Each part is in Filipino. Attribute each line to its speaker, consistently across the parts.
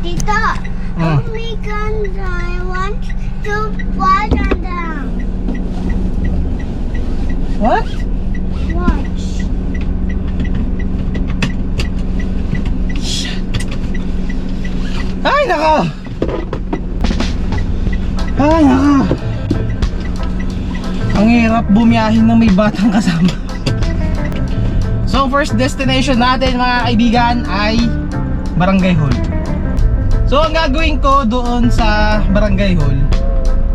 Speaker 1: Tita, only guns I want to water them.
Speaker 2: What?
Speaker 1: Watch.
Speaker 2: Ay, nako! Ay, nako! Ang hirap bumiyahin ng may batang kasama. So, first destination natin mga kaibigan ay Barangay Hall. So, ang gagawin ko doon sa Barangay Hall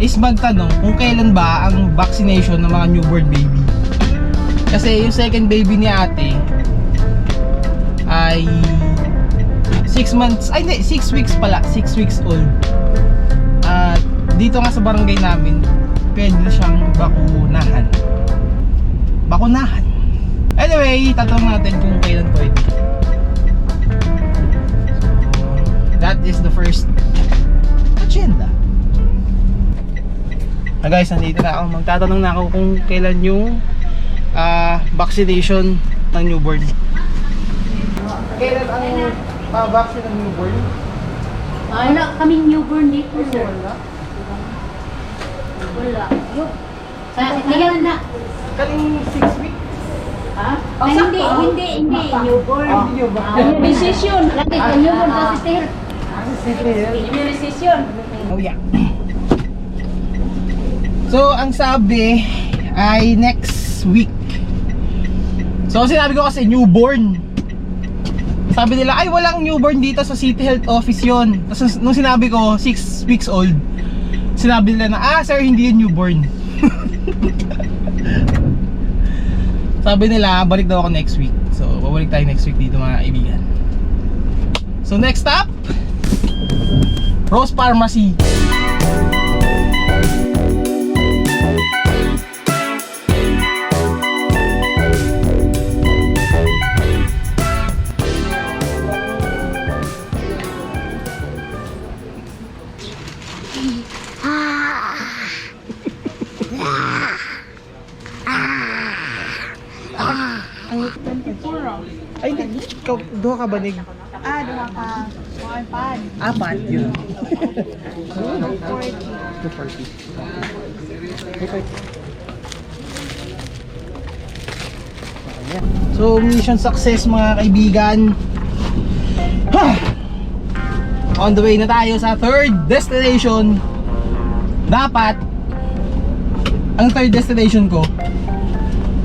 Speaker 2: is magtanong kung kailan ba ang vaccination ng mga newborn baby. Kasi yung second baby ni ate ay 6 months, ay hindi, 6 weeks pala, 6 weeks old. At dito nga sa barangay namin, pwede na siyang bakunahan. Anyway, tatanong natin kung kailan pwede. So, that is the first agenda. Guys, nandito na ako. Magtatanong na ako kung kailan yung vaccination ng newborn. Kailan ang vaccine ng newborn?
Speaker 3: Wala kaming newborn dito. Wala. Yup. Tingnan na.
Speaker 2: Kaling 6 weeks?
Speaker 3: Ha? Hindi. Newborn. Immunization. Lagi ka newborn kasi immunization.
Speaker 2: Oh yeah. So, ang sabi ay next week. So, sinabi ko kasi newborn. Sabi nila, ay walang newborn dito sa City Health Office yon. Tapos nung sinabi ko, 6 weeks old, sinabi nila na, sir, hindi yun newborn. Sabi nila, balik daw ako next week. So, babalik tayo next week dito mga kaibigan. So, next stop, Rose Pharmacy. Ay, hindi. Ikaw, doha ka ba, Nig?
Speaker 1: Duha ka. One pan.
Speaker 2: Apat, yun.
Speaker 1: 240.
Speaker 2: 240. So, mission success mga kaibigan. On the way na tayo sa third destination. Dapat ang third destination ko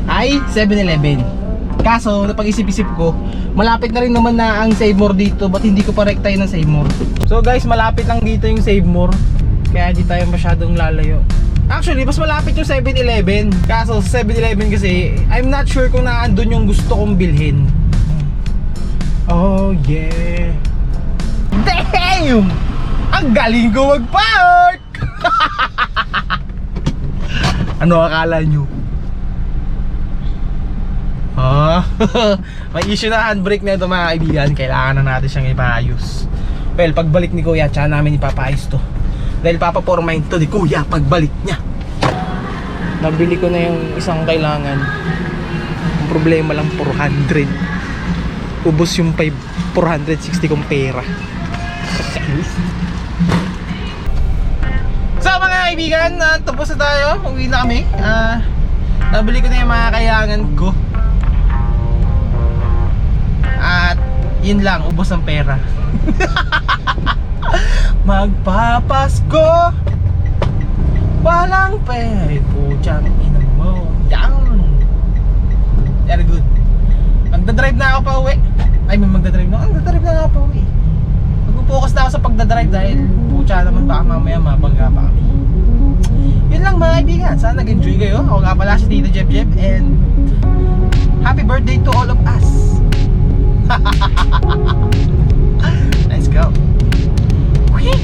Speaker 2: ay 7-Eleven. Kaso, napag-isip-isip ko, malapit na rin naman na ang Save More dito. Ba't hindi ko pa rektay ng Save More? So guys, malapit lang dito yung Save More, kaya di tayo masyadong lalayo. Actually, mas malapit yung 7-Eleven. Kaso sa 7-Eleven kasi, I'm not sure kung naandun yung gusto kong bilhin. Oh yeah. Damn! Ang galing ko mag-park! Ano akala nyo? May issue na handbrake na ito mga kaibigan. Kailangan na natin siyang ipaayos. Well, pagbalik ni Kuya, tsaka namin ipapaayos to. Dahil papapormahin to ni Kuya pagbalik niya. Nabili ko na yung isang kailangan. Ang problema lang 400. Ubos yung 460 kong pera. So mga kaibigan, tapos na tayo. Uwi na kami. Nabili ko na yung mga kailangan ko. At yun lang, ubos ang pera. Magpapasko, walang pera. Putyang ina mo. Down. Very good. Magdadrive na ako pa uwi. Ay, may magdadrive na. Magdadrive na ako pa uwi. Mag-focus na ako sa pagdadrive dahil putya naman baka mamaya mabangga pa kami. Yun lang mga kaibigan. Sana nag-enjoy kayo. Ako nga pala si Tito Jeb Jeb. And happy birthday to all of us. Let's go. Whee!